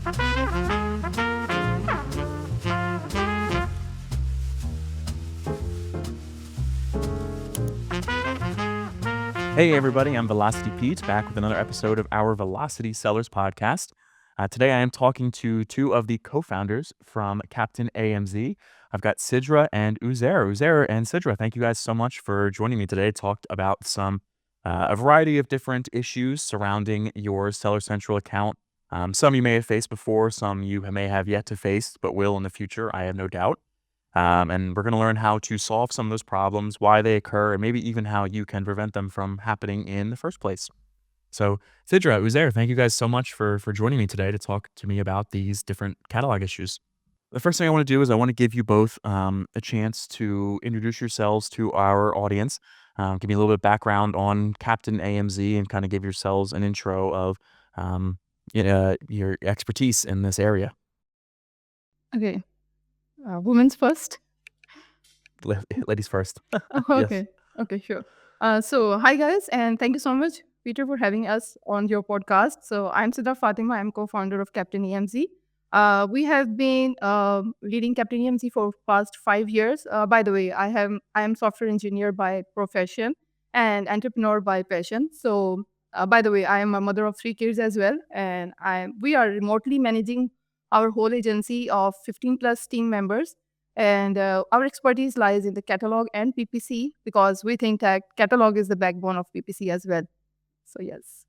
Hey, everybody, I'm Velocity Pete, back with another episode of our Velocity Sellers podcast. Today, I am talking to two of the co founders from CaptenAMZ. I've got Sidra and Uzair. Uzair and Sidra, thank you guys so much for joining me today. Talked about a variety of different issues surrounding your Seller Central account. Some you may have faced before, some you may have yet to face, but will in the future, I have no doubt. And we're going to learn how to solve some of those problems, why they occur, and maybe even how you can prevent them from happening in the first place. So, Sidra, Uzair, thank you guys so much for joining me today to talk to me about these different catalog issues. The first thing I want to do is I want to give you both a chance to introduce yourselves to our audience. Give me a little bit of background on CaptenAMZ and kind of give yourselves an intro of your expertise in this area. Okay. Women's first. Ladies first. Yes. Okay. Okay, sure. So, hi guys, and thank you so much, Peter, for having us on your podcast. So, I'm Sidra Fatima. I'm co-founder of CaptenAMZ. We have been leading CaptenAMZ for past 5 years. By the way, I am software engineer by profession and entrepreneur by passion. So, by the way, I am a mother of 3 kids as well, and we are remotely managing our whole agency of 15 plus team members. And our expertise lies in the catalog and PPC because we think that catalog is the backbone of PPC as well. So, yes.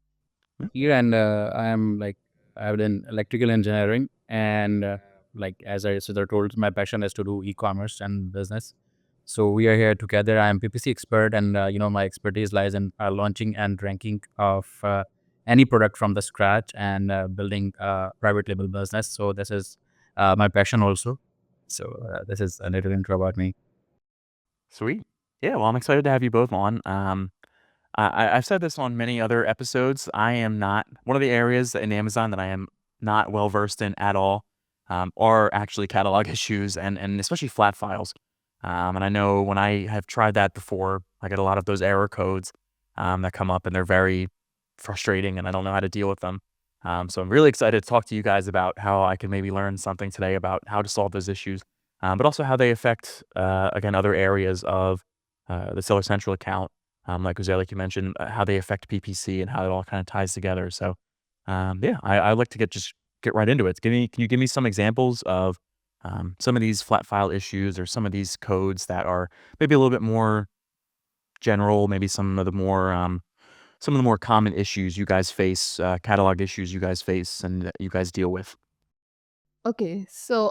Here, and I've done electrical engineering, and as I told, my passion is to do e-commerce and business. So we are here together. I am PPC expert, and my expertise lies in launching and ranking of any product from the scratch and building a private label business. So this is my passion also. So this is a little intro about me. Sweet. Yeah, well, I'm excited to have you both on. I've said this on many other episodes. I am not one of the areas in Amazon that I am not well versed in at all. Are actually catalog issues and especially flat files. And I know when I have tried that before, I get a lot of those error codes that come up, and they're very frustrating, and I don't know how to deal with them. So I'm really excited to talk to you guys about how I can maybe learn something today about how to solve those issues, but also how they affect, again, other areas of the Seller Central account, like Uzair, like you mentioned, how they affect PPC and how it all kind of ties together. So I'd like to get right into it. Can you give me some examples of some of these flat file issues or some of these codes that are maybe a little bit more general, maybe some of the more common issues you guys face, catalog issues you guys face and that you guys deal with? Okay. So,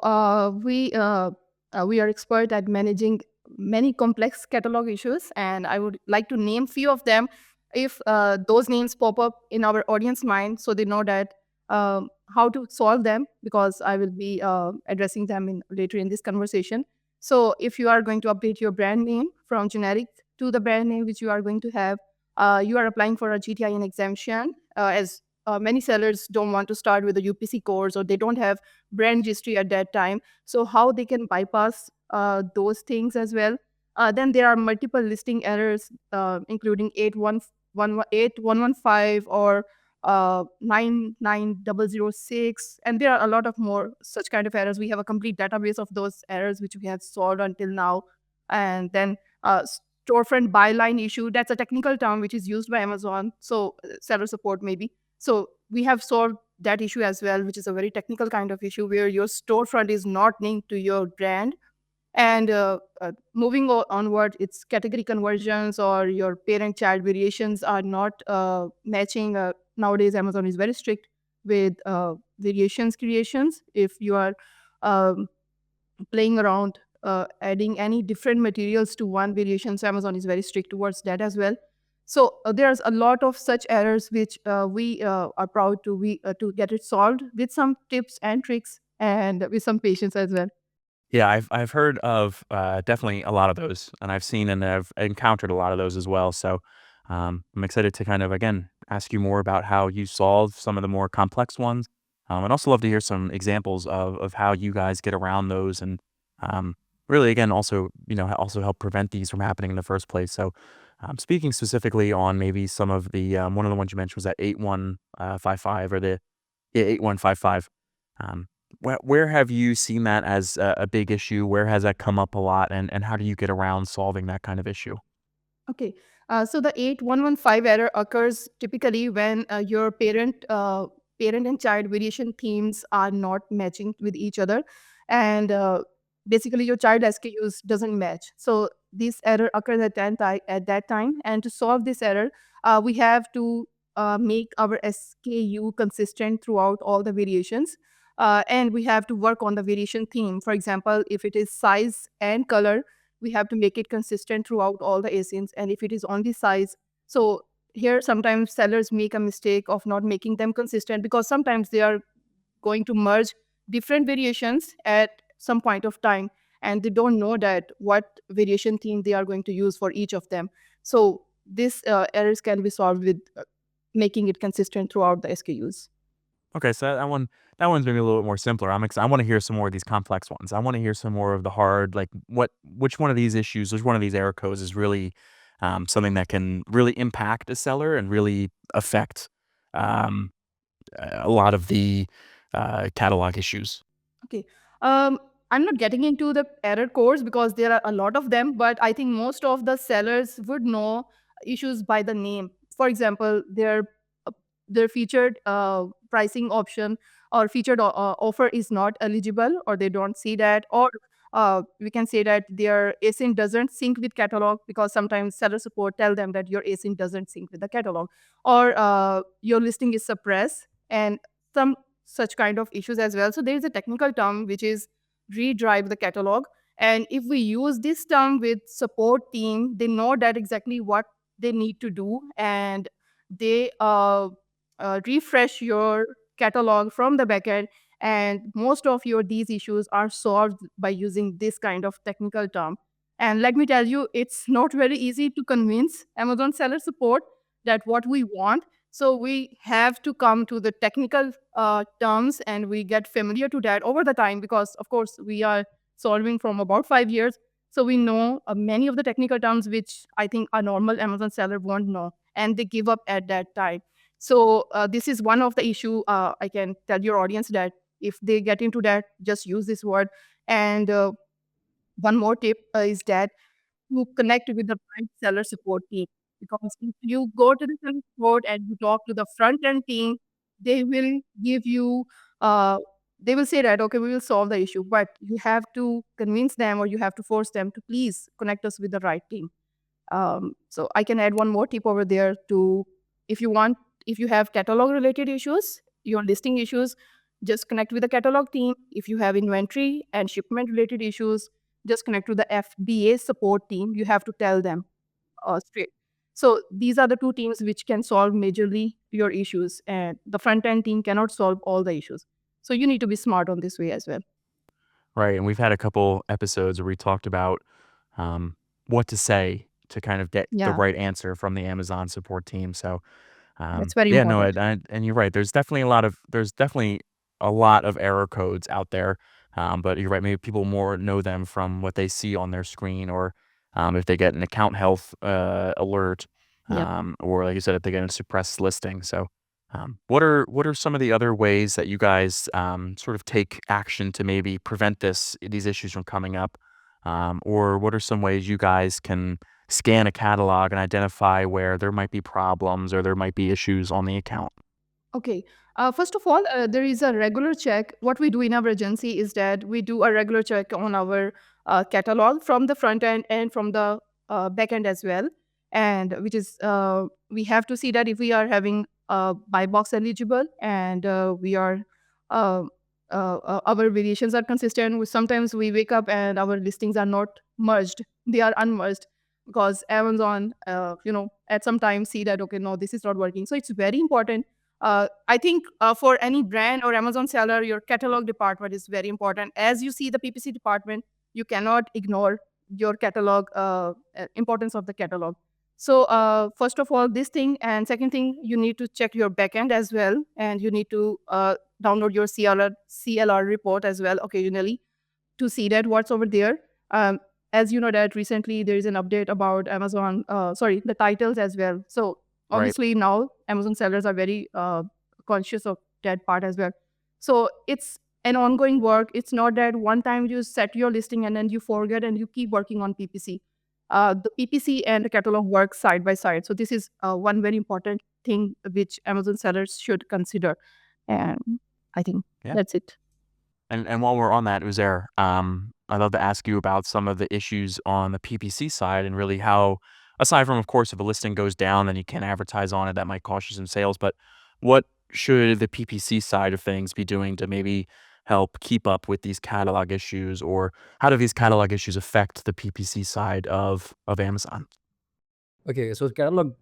we are expert at managing many complex catalog issues, and I would like to name few of them if those names pop up in our audience mind, so they know that how to solve them, because I will be addressing them later in this conversation. So, if you are going to update your brand name from generic to the brand name which you are going to have, you are applying for a GTIN exemption, as many sellers don't want to start with a UPC course, or they don't have brand history at that time. So how they can bypass those things as well. Then there are multiple listing errors, including 8115 or 99006, and there are a lot of more such kind of errors. We have a complete database of those errors which we have solved until now. And then storefront byline issue, that's a technical term which is used by Amazon, so seller support maybe. So we have solved that issue as well, which is a very technical kind of issue where your storefront is not linked to your brand. And moving onward, it's category conversions or your parent-child variations are not matching. Nowadays, Amazon is very strict with variations creations. If you are playing around adding any different materials to one variation, so Amazon is very strict towards that as well. So there's a lot of such errors which we are proud to get it solved with some tips and tricks and with some patience as well. Yeah, I've heard of definitely a lot of those, and I've seen and I've encountered a lot of those as well. So I'm excited to kind of again ask you more about how you solve some of the more complex ones. I'd also love to hear some examples of how you guys get around those, and really again also also help prevent these from happening in the first place. So speaking specifically on maybe some of the one of the ones you mentioned was that 8155 or the 8155. Where have you seen that as a big issue? Where has that come up a lot, and how do you get around solving that kind of issue? Okay. So the 8115 error occurs typically when your parent and child variation themes are not matching with each other, and basically your child SKUs doesn't match. So this error occurs at that time, and to solve this error, we have to make our SKU consistent throughout all the variations. And we have to work on the variation theme. For example, if it is size and color, we have to make it consistent throughout all the asins. And if it is only size, so here sometimes sellers make a mistake of not making them consistent, because sometimes they are going to merge different variations at some point of time, and they don't know that what variation theme they are going to use for each of them. So this errors can be solved with making it consistent throughout the SKUs. Okay, so that one's maybe a little bit more simpler. I want to hear some more of these complex ones. I want to hear some more of the hard, like which one of these issues, which one of these error codes is really something that can really impact a seller and really affect um, a lot of the catalog issues. Okay. Um, I'm not getting into the error codes because there are a lot of them, but I think most of the sellers would know issues by the name. For example, uh, their featured pricing option or featured offer is not eligible, or they don't see that, or we can say that their ASIN doesn't sync with catalog, because sometimes seller support tell them that your ASIN doesn't sync with the catalog, or your listing is suppressed, and some such kind of issues as well. So there is a technical term which is redrive the catalog. And if we use this term with support team, they know that exactly what they need to do, and they refresh your catalog from the backend. And most of your these issues are solved by using this kind of technical term. And let me tell you, it's not very easy to convince Amazon seller support that what we want. So we have to come to the technical terms, and we get familiar to that over the time, because of course we are solving from about 5 years. So we know many of the technical terms which I think a normal Amazon seller won't know, and they give up at that time. So this is one of the issue. I can tell your audience that if they get into that, just use this word. And one more tip is that to connect with the right seller support team. Because if you go to the seller support and you talk to the front end team, they will give you, uh, they will say that, okay, we will solve the issue. But you have to convince them, or you have to force them to please connect us with the right team. So I can add one more tip over there to, if you want, if you have catalog related issues, your listing issues, just connect with the catalog team. If you have inventory and shipment related issues, just connect to the FBA support team. You have to tell them straight. So these are the two teams which can solve majorly your issues, and the front end team cannot solve all the issues. So you need to be smart on this way as well. Right, and we've had a couple episodes where we talked about um, what to say to kind of get the Yeah, right answer from the Amazon support team. So, that's very yeah, no, important. and you're right. There's definitely a lot of error codes out there, but you're right. Maybe people more know them from what they see on their screen, or if they get an account health alert, Yep. or like you said, if they get a suppressed listing. So, what are some of the other ways that you guys sort of take action to maybe prevent these issues from coming up, or what are some ways you guys can scan a catalog and identify where there might be problems or there might be issues on the account? Okay. First of all, there is a regular check. What we do in our agency is that we do a regular check on our catalog from the front end and from the back end as well. And which is, we have to see that if we are having buy box eligible, and we are, uh, our variations are consistent. Sometimes we wake up and our listings are not merged, they are unmerged, because Amazon, at some time see that, okay, no, this is not working. So it's very important. I think for any brand or Amazon seller, your catalog department is very important. As you see the PPC department, you cannot ignore your catalog, importance of the catalog. So first of all, this thing, and second thing, you need to check your backend as well, and you need to download your CLR report as well occasionally, to see that what's over there. As you know that recently there is an update about Amazon, sorry, the titles as well. So Right. obviously now Amazon sellers are very conscious of that part as well. So it's an ongoing work. It's not that one time you set your listing and then you forget and you keep working on PPC. The PPC and the catalog work side by side. So this is one very important thing which Amazon sellers should consider. And I think Yeah. that's it. And while we're on that, Uzair, I'd love to ask you about some of the issues on the PPC side and really how, aside from, of course, if a listing goes down, then you can't advertise on it. That might cost you some sales. But what should the PPC side of things be doing to maybe help keep up with these catalog issues, or how do these catalog issues affect the PPC side of Amazon? Okay, so catalog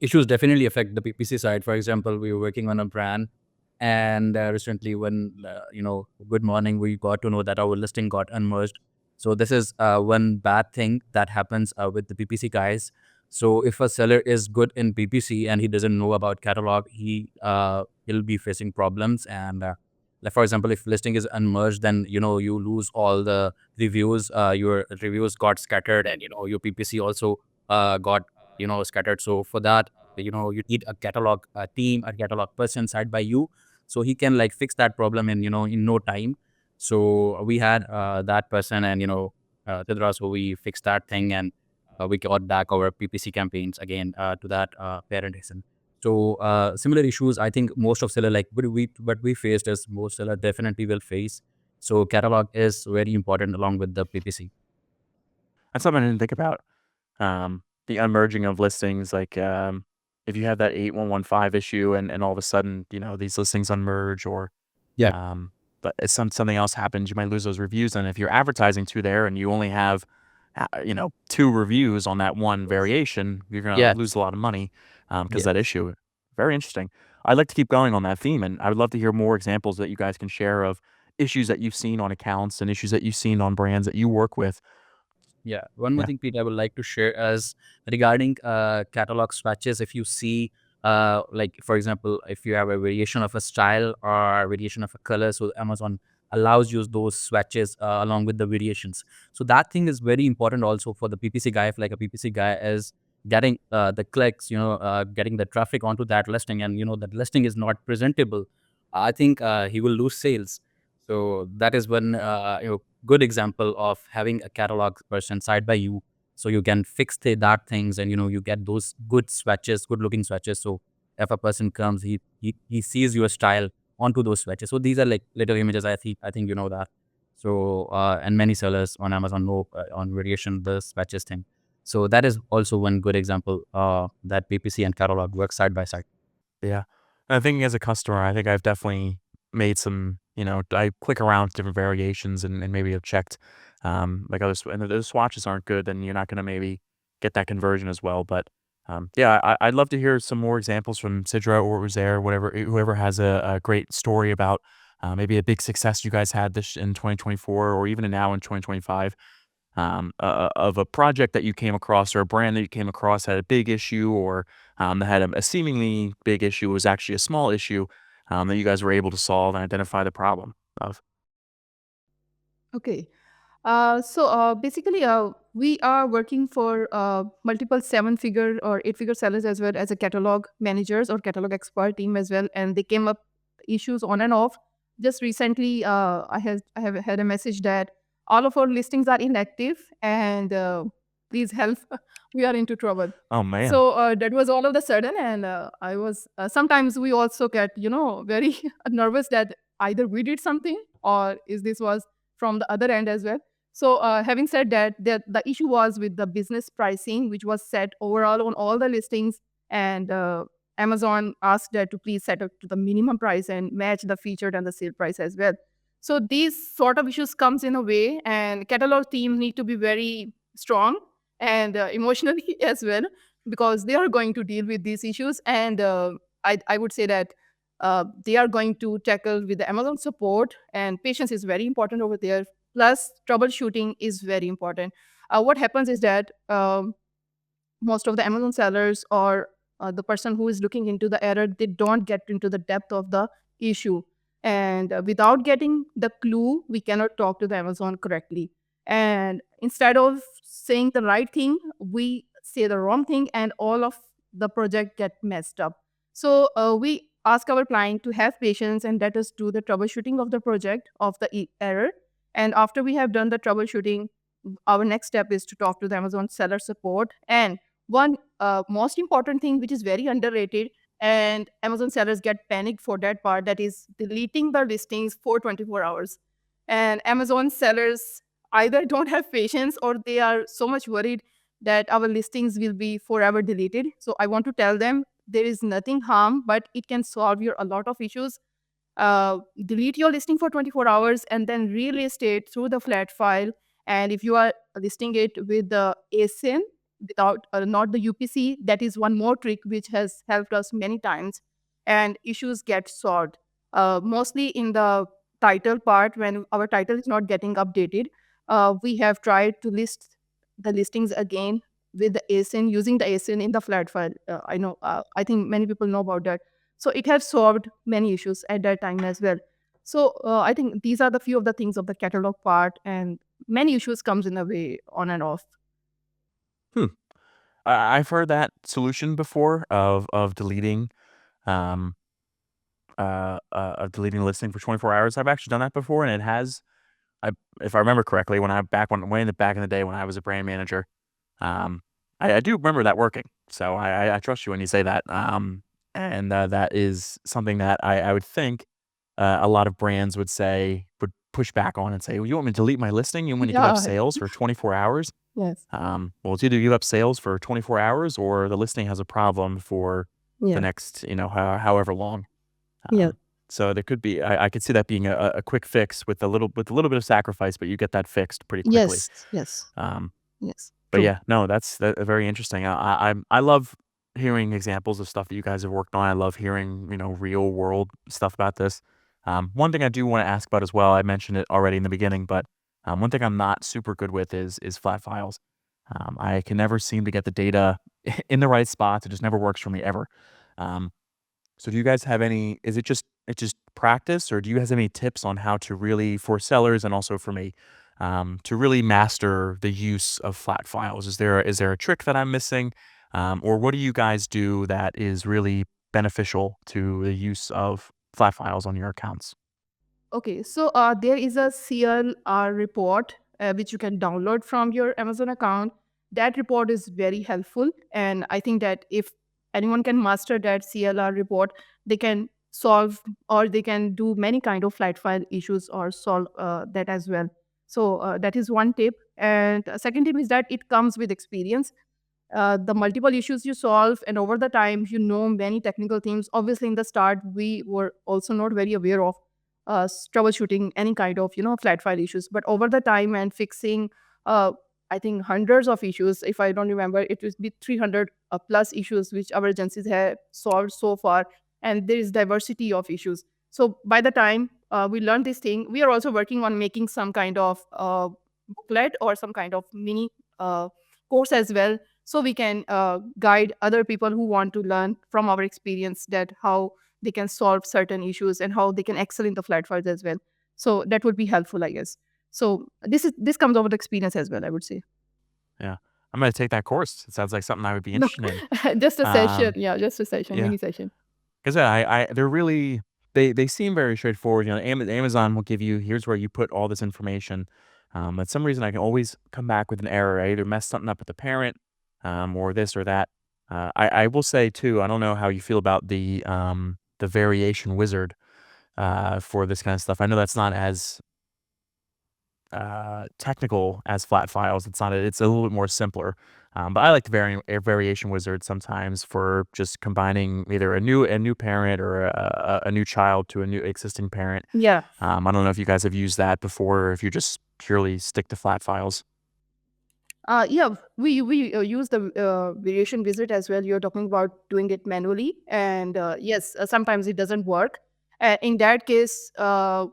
issues definitely affect the PPC side. For example, we were working on a brand, and recently, when good morning, we got to know that our listing got unmerged. So this is one bad thing that happens with the PPC guys. So if a seller is good in PPC and he doesn't know about catalog, he'll be facing problems. And like for example, if listing is unmerged, then you lose all the reviews. Your reviews got scattered, and your PPC also got scattered. So for that, you need a catalog team, a catalog person side by you, so he can like fix that problem in no time. So we had that person, and Tidra, so we fixed that thing, and we got back our PPC campaigns again to that parent hasten. So similar issues, I think most of seller, like what we faced is most seller definitely will face. So catalog is very important along with the PPC. That's something I didn't think about. The unmerging of listings, like, if you have that 8115 issue and all of a sudden, these listings unmerge, or, Yeah. um, but if something else happens, you might lose those reviews. And if you're advertising to there and you only have, 2 reviews on that one variation, you're gonna Yeah. lose a lot of money, because that Yes. issue. Very interesting. I'd like to keep going on that theme, and I would love to hear more examples that you guys can share of issues that you've seen on accounts and issues that you've seen on brands that you work with. Yeah. One more Yeah. thing, Pete, I would like to share is regarding catalog swatches. If you see, like for example, if you have a variation of a style or a variation of a color, so Amazon allows you those swatches along with the variations. So that thing is very important also for the PPC guy. If like a PPC guy is getting the clicks, getting the traffic onto that listing, and that listing is not presentable, I think he will lose sales. So that is one good example of having a catalog person side by you, so you can fix that things, and you get those good swatches, good looking swatches. So if a person comes, he sees your style onto those swatches. So these are like little images. I think you know that. So and many sellers on Amazon know on variation the swatches thing. So that is also one good example that PPC and catalog work side by side. Yeah. And I'm thinking as a customer, I think I've definitely made some, I click around with different variations and maybe have checked, like and if those swatches aren't good, then you're not going to maybe get that conversion as well. But, yeah, I'd love to hear some more examples from Sidra or Uzair, whatever, whoever has a great story about, maybe a big success you guys had this in 2024, or even now in 2025, of a project that you came across, or a brand that you came across had a big issue, or, that had a seemingly big issue was actually a small issue, that you guys were able to solve and identify the problem of. Okay. Basically, we are working for multiple seven-figure or eight-figure sellers as well as a catalog managers or catalog expert team as well, and they came up issues on and off. Just recently, I have had a message that all of our listings are inactive, and please help. We are into trouble. Oh, man. So that was all of the sudden, and I was sometimes we also get very nervous that either we did something or is this was from the other end as well. So, having said that, the issue was with the business pricing, which was set overall on all the listings, and Amazon asked that to please set up to the minimum price and match the featured and the sale price as well. So these sort of issues comes in a way, and catalog teams need to be very strong and emotionally as well, because they are going to deal with these issues. And I would say that they are going to tackle with the Amazon support, and patience is very important over there. Plus, troubleshooting is very important. What happens is that most of the Amazon sellers or the person who is looking into the error, they don't get into the depth of the issue. And without getting the clue, we cannot talk to the Amazon correctly. And instead of saying the right thing, we say the wrong thing, and all of the project get messed up. So we ask our client to have patience and let us do the troubleshooting of the project of the error. And after we have done the troubleshooting, our next step is to talk to the Amazon seller support. And one most important thing, which is very underrated, and Amazon sellers get panicked for that part, that is deleting the listings for 24 hours. And Amazon sellers either don't have patience or they are so much worried that our listings will be forever deleted. So I want to tell them there is nothing harm, but it can solve your a lot of issues. Delete your listing for 24 hours and then relist it through the flat file. And if you are listing it with the ASIN without not the UPC, that is one more trick which has helped us many times, and issues get solved. Mostly in the title part, when our title is not getting updated, we have tried to list the listings again with the ASIN, using the ASIN in the flat file. I know, I think many people know about that. So it has solved many issues at that time as well. So I think these are the few of the things of the catalog part, and many issues comes in the way on and off. Hmm. I've heard that solution before of deleting um of deleting a listing for 24 hours. I've actually done that before, and it has. I if I remember correctly, when I back when way in the back in the day when I was a brand manager, um, I do remember that working. So I trust you when you say that. And that is something that I would think a lot of brands would push back on and say, well, you want me to delete my listing? You want me to give up Yeah. sales for 24 hours? Yes. Well, it's either you give up sales for 24 hours or the listing has a problem for the Yeah. next, however long. Yeah. Um, so there could be I could see that being a quick fix with a little bit of sacrifice, but you get that fixed pretty quickly. Yes. Yes. Um, Yes. but True. yeah, no, that's very interesting. I love hearing examples of stuff that you guys have worked on. I love hearing, real world stuff about this. One thing I do want to ask about as well, I mentioned it already in the beginning, but one thing I'm not super good with is flat files. I can never seem to get the data in the right spots. It just never works for me ever. Um, so do you guys have any it's just practice, or do you guys have any tips on how to really for sellers and also for me, to really master the use of flat files? Is there a trick that I'm missing? Or what do you guys do that is really beneficial to the use of flat files on your accounts? Okay, so there is a CLR report which you can download from your Amazon account. That report is very helpful, and I think that if anyone can master that CLR report, they can solve or they can do many kind of flight file issues or solve that as well. So that is one tip, and second tip is that it comes with experience. The multiple issues you solve, and over the time you know many technical things. Obviously in the start we were also not very aware of troubleshooting any kind of flat file issues, but over the time and fixing uh, I think hundreds of issues, if I don't remember, it would be 300 plus issues which our agencies have solved so far, and there is diversity of issues. So by the time we learn this thing, we are also working on making some kind of booklet or some kind of mini course as well, so we can guide other people who want to learn from our experience that how they can solve certain issues and how they can excel in the flat files as well. So that would be helpful, I guess. So this comes over the experience as well, I would say. Yeah. I'm gonna take that course. It sounds like something I would be No, interested in. just a session. Um, Yeah, just a session, yeah. mini session. 'Cause they're really they seem very straightforward. Amazon will give you, "Here's where you put all this information." But some reason I can always come back with an error. I either mess something up with the parent, or this or that. I will say too, I don't know how you feel about the variation wizard, for this kind of stuff. I know that's not as technical as flat files. It's a little bit more simpler. But I like the variation wizard sometimes for just combining either a new parent or a new child to a new existing parent. Yeah. I don't know if you guys have used that before, or if you just purely stick to flat files. Yeah, we use the variation visit as well. You're talking about doing it manually, and yes, sometimes it doesn't work. In that case,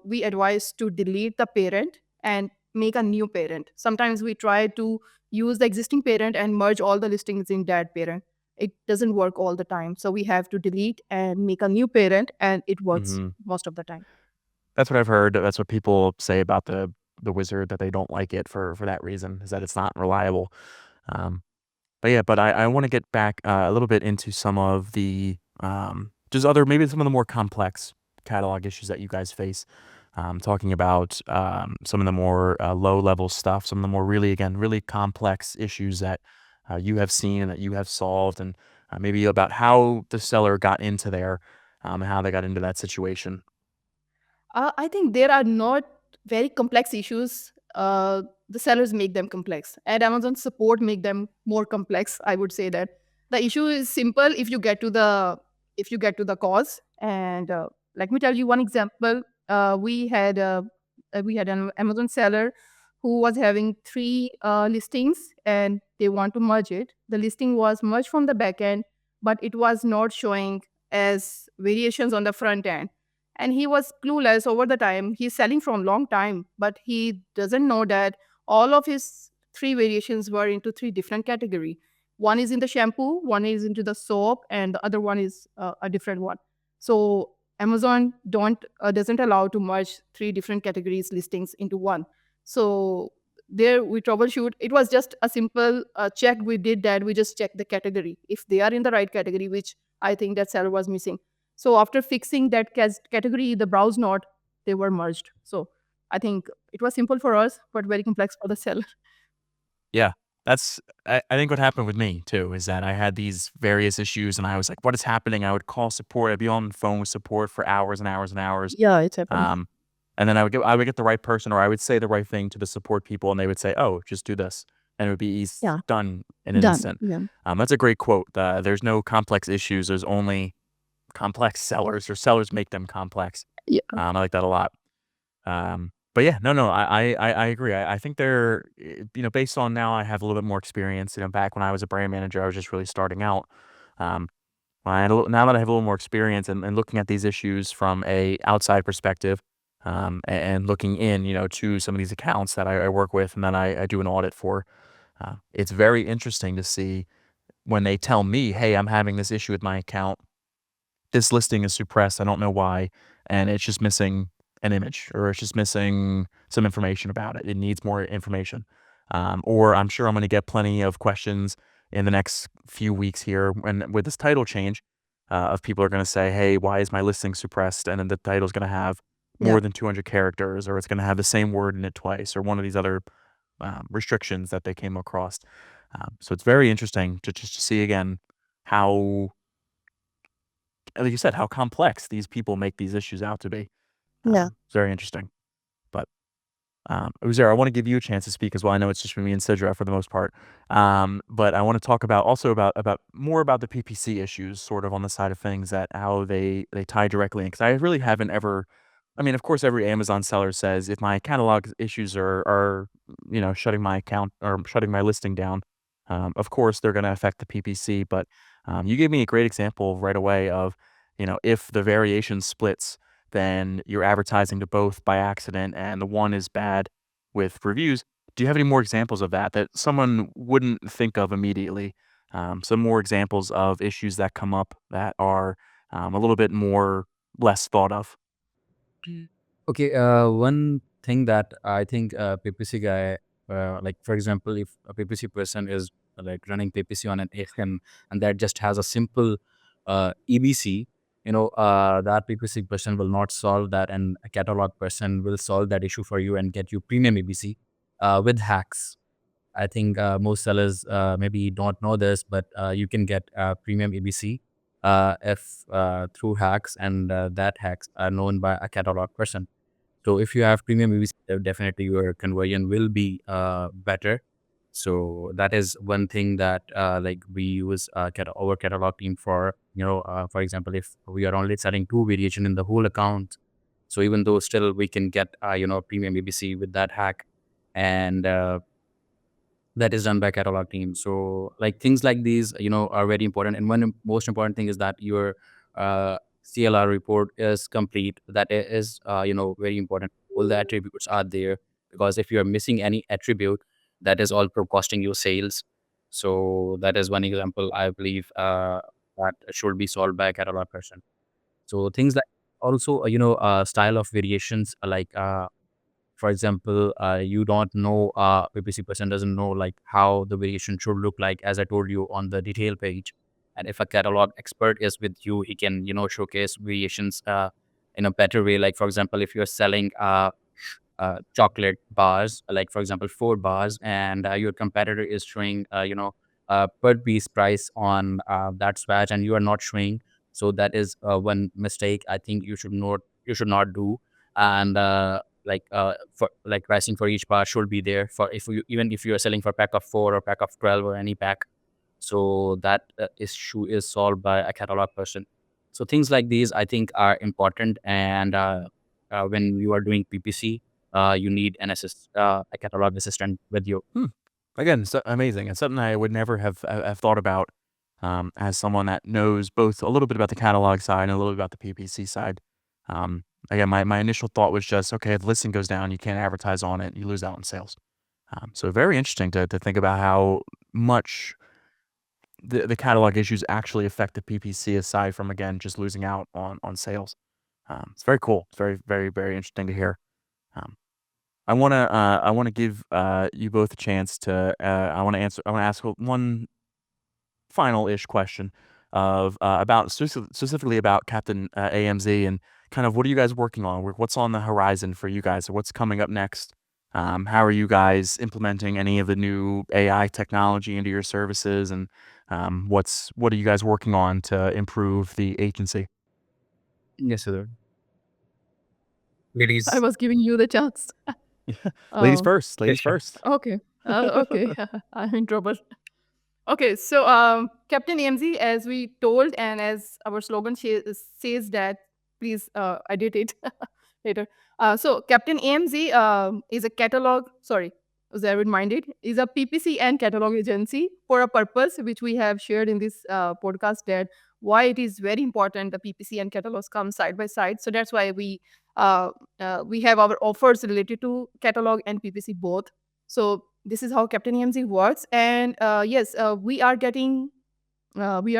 we advise to delete the parent and make a new parent. Sometimes we try to use the existing parent and merge all the listings in that parent. It doesn't work all the time, so we have to delete and make a new parent, and it works Hmm. most of the time. That's what I've heard. That's what people say about the wizard, that they don't like it for that reason, is that it's not reliable. Um, but yeah, but I want to get back a little bit into some of just other maybe some of the more complex catalog issues that you guys face. Talking about some of the more low level stuff, some of the more really complex issues that you have seen and that you have solved, and maybe about how the seller got into there, and how they got into that situation. I think there are not very complex issues. The sellers make them complex, and Amazon support make them more complex. I would say that the issue is simple if you get to the cause. And let me tell you one example. We had an Amazon seller who was having three listings, and they want to merge it. The listing was merged from the back end, but it was not showing as variations on the front end, and he was clueless over the time. He's selling from long time, but he doesn't know that all of his three variations were into three different category. One is in the shampoo, one is into the soap, and the other one is a different one. So Amazon don't doesn't allow to merge three different categories listings into one. So there we troubleshoot. It was just a simple check we did, that we just checked the category if they are in the right category, which I think that seller was missing. So after fixing that category, the browse node, they were merged. So I think it was simple for us, but very complex for the seller. Yeah, that's I think what happened with me too is that I had these various issues and I was like, "What is happening?" I would call support. I'd be on the phone with support for hours and hours and hours. Yeah, it's happened. Um, and then I would get the right person or I would say the right thing to the support people and they would say, "Oh, just do this." And it would be Yeah, done in an done. instant. Yeah. That's a great quote. There's no complex issues. There's only complex sellers or sellers make them complex. Yeah. I like that a lot. But yeah, no, I agree. I think based on now I have a little bit more experience. Back when I was a brand manager, I was just really starting out. Um, now that I have a little more experience and looking at these issues from a outside perspective, and looking in, to some of these accounts that I work with and that I do an audit for, it's very interesting to see when they tell me, "Hey, I'm having this issue with my account. This listing is suppressed. I don't know why, and it's just missing an image, or it's just missing some information about it. It needs more information." Or I'm sure I'm going to get plenty of questions in the next few weeks here, when with this title change, of people are going to say, "Hey, why is my listing suppressed?" And then the title's going to have Yeah. more than 200 characters, or it's going to have the same word in it twice, or one of these other restrictions that they came across. So it's very interesting to just to see again how, like you said, how complex these people make these issues out to be. Yeah. It's very interesting. But Uzair, I want to give you a chance to speak as well. I know it's just been me and Sidra for the most part. But I want to talk about also about more about the PPC issues, sort of on the side of things, that how they tie directly in. Because I really haven't ever. I mean, of course, every Amazon seller says if my catalog issues are shutting my account or shutting my listing down, of course they're going to affect the PPC. But you gave me a great example right away of, if the variation splits, then you're advertising to both by accident and the one is bad with reviews. Do you have any more examples of that someone wouldn't think of immediately? Some more examples of issues that come up that are a little bit more less thought of. Okay, one thing that I think PPC guy, like for example, if a PPC person is like running PPC on an AFM and that just has a simple EBC, that PPC person will not solve that, and a catalog person will solve that issue for you and get you premium EBC with hacks. I think most sellers maybe don't know this, but you can get premium EBC if through hacks, and that hacks are known by a catalog person. So if you have premium EBC, definitely your conversion will be better. So that is one thing that like we use our catalog team for. For example, if we are only selling two variation in the whole account, so even though still we can get premium EBC with that hack, and that is done by catalog team. So like things like these, are very important. And one most important thing is that your CLR report is complete. That is, very important. All the attributes are there, because if you are missing any attribute, that is also costing you sales. So that is one example, I believe, that should be solved by a catalog person. So things like also, style of variations, like for example, you don't know, PPC person doesn't know like how the variation should look like, as I told you on the detail page. And if a catalog expert is with you, he can, showcase variations in a better way. Like, for example, if you're selling chocolate bars, like for example, 4 bars, and your competitor is showing, per piece price on that swatch, and you are not showing. So that is one mistake I think you should not do. And for like pricing for each bar should be there for if you even if you are selling for pack of 4 or pack of 12 or any pack. So that issue is solved by a catalog person. So things like these I think are important. And when you are doing PPC, you need a catalog assistant with you. Hmm. Again, so amazing. It's something I would never have thought about as someone that knows both a little bit about the catalog side and a little bit about the PPC side. Again, my initial thought was just, okay, if the listing goes down, you can't advertise on it, you lose out on sales. So very interesting to think about how much the catalog issues actually affect the PPC aside from, again, just losing out on sales. It's very cool. It's very, very, very interesting to hear. Um, I wanna give you both a chance to I wanna ask one final-ish question of about specifically about Captain AMZ, and kind of what are you guys working on? What's on the horizon for you guys? Or what's coming up next? How are you guys implementing any of the new AI technology into your services? And what are you guys working on to improve the agency? Yes, sir. I Ladies. was giving you the chance. Ladies Oh, first. Ladies first. okay. Okay. I'm in trouble. Okay, so Captain AMZ, as we told, and as our slogan says that, please edit it later. So Captain AMZ is a catalog, sorry, was I reminded, is a PPC and catalog agency for a purpose which we have shared in this podcast, that why it is very important the PPC and catalogs come side by side. So that's why we have our offers related to catalog and PPC both. So this is how Captain AMZ works. And yes, we are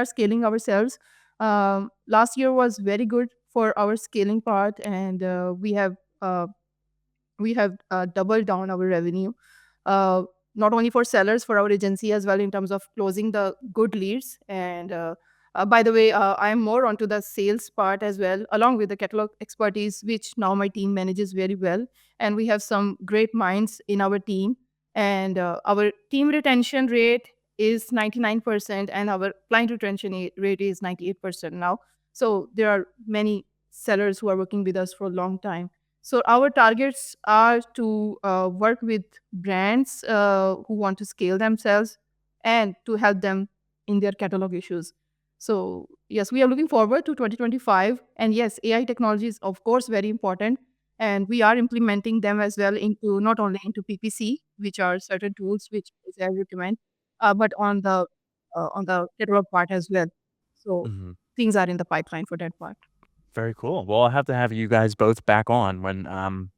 scaling ourselves. Last year was very good for our scaling part, and we have doubled down our revenue, uh, not only for sellers, for our agency as well, in terms of closing the good leads. And by the way, I am more onto the sales part as well, along with the catalog expertise, which now my team manages very well. And we have some great minds in our team. And our team retention rate is 99%, and our client retention rate is 98% now. So there are many sellers who are working with us for a long time. So our targets are to work with brands who want to scale themselves, and to help them in their catalog issues. So yes, we are looking forward to 2025. And yes, AI technology is of course very important, and we are implementing them as well into, not only into PPC, which are certain tools which I recommend, but on the catalog part as well. So Mhm. things are in the pipeline for that part. Very cool. Well, I'll have to have you guys both back on when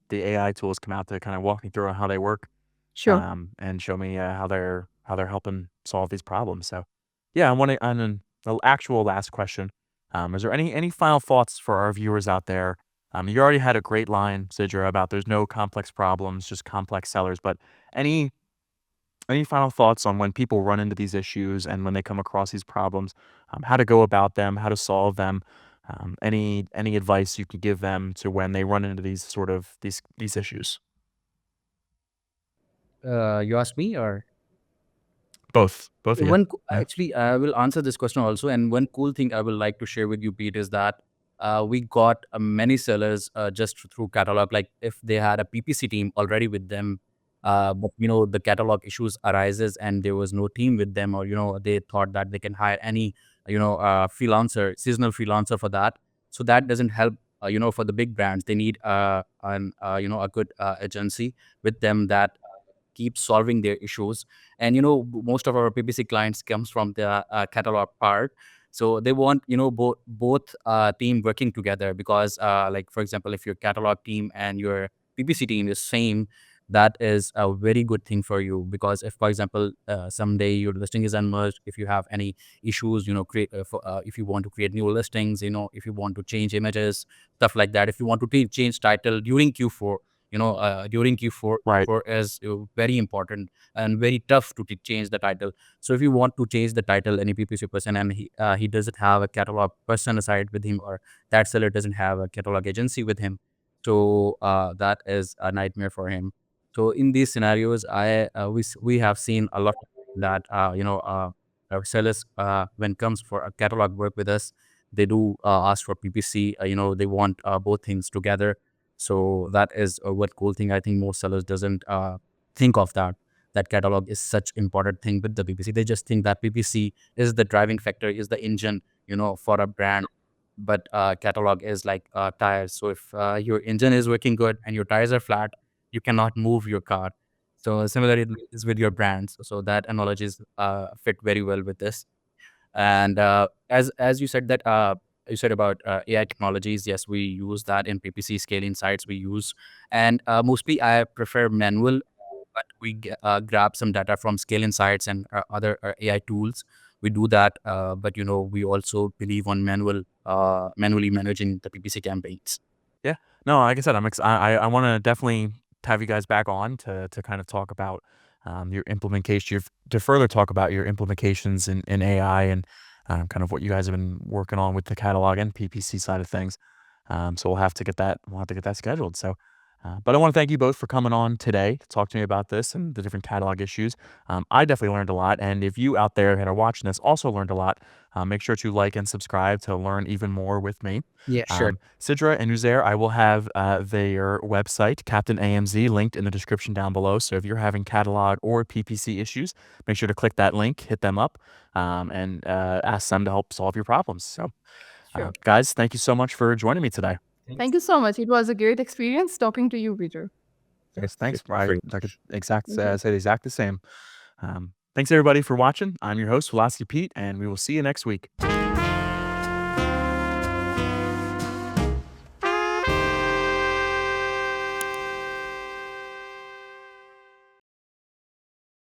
the AI tools come out to kind of walk me through how they work, Sure. and show me how they're helping solve these problems. So, yeah, I want to. And then the actual last question: is there any final thoughts for our viewers out there? You already had a great line, Sidra, about there's no complex problems, just complex sellers. But any any final thoughts on when people run into these issues and when they come across these problems, how to go about them, how to solve them? Any advice you could give them to when they run into these sort of these issues? You asked me, or Both of you. Yeah. Actually, I will answer this question also. And one cool thing I would like to share with you, Pete, is that we got many sellers just through catalog. Like if they had a PPC team already with them, but the catalog issues arises and there was no team with them, or they thought that they can hire any freelancer, seasonal freelancer for that. So that doesn't help. For the big brands, they need a good agency with them that keep solving their issues. And most of our PPC clients comes from the catalog part. So they want both team working together, because like for example, if your catalog team and your PPC team is same, that is a very good thing for you. Because if, for example, someday your listing is unmerged, if you have any issues, create if you want to create new listings, if you want to change images, stuff like that, if you want to change title during Q4, during Q4, Right. Q4 is very important and very tough to change the title. So if you want to change the title, any PPC person, and he doesn't have a catalog person aside with him, or that seller doesn't have a catalog agency with him, so that is a nightmare for him. So in these scenarios, we have seen a lot that our sellers, when it comes for a catalog work with us, they do ask for PPC. They want both things together. So that is what cool thing. I think most sellers doesn't think of that catalog is such important thing with the PPC. They just think that PPC is the driving factor, is the engine, for a brand. But catalog is like tires. So if your engine is working good and your tires are flat, you cannot move your car. So similarly, it is with your brands. So that analogies fit very well with this. And as you said that you said about AI technologies, yes, we use that in PPC scaling sites we use, and mostly I prefer manual, but we grab some data from scaling sites and other AI tools. We do that, but we also believe on manually managing the PPC campaigns. Yeah. No, like I said, I want to definitely have you guys back on to kind of talk about your implementation, to further talk about your implementations in AI and kind of what you guys have been working on with the catalog and PPC side of things. So we'll have to get that scheduled. So, but I want to thank you both for coming on today to talk to me about this and the different catalog issues. I definitely learned a lot, and if you out there that are watching this also learned a lot, make sure to like and subscribe to learn even more with me. Yeah, sure. Sidra and Uzair, I will have their website, CaptenAMZ, linked in the description down below. So if you're having catalog or PPC issues, make sure to click that link, hit them up, and ask them to help solve your problems. So, Sure. guys, thank you so much for joining me today. Thank you so much. It was a great experience talking to you, Peter. Yes, thanks. Feel I free. could Thank you. say the exact the same. Thanks everybody for watching. I'm your host, Velocity Pete, and we will see you next week.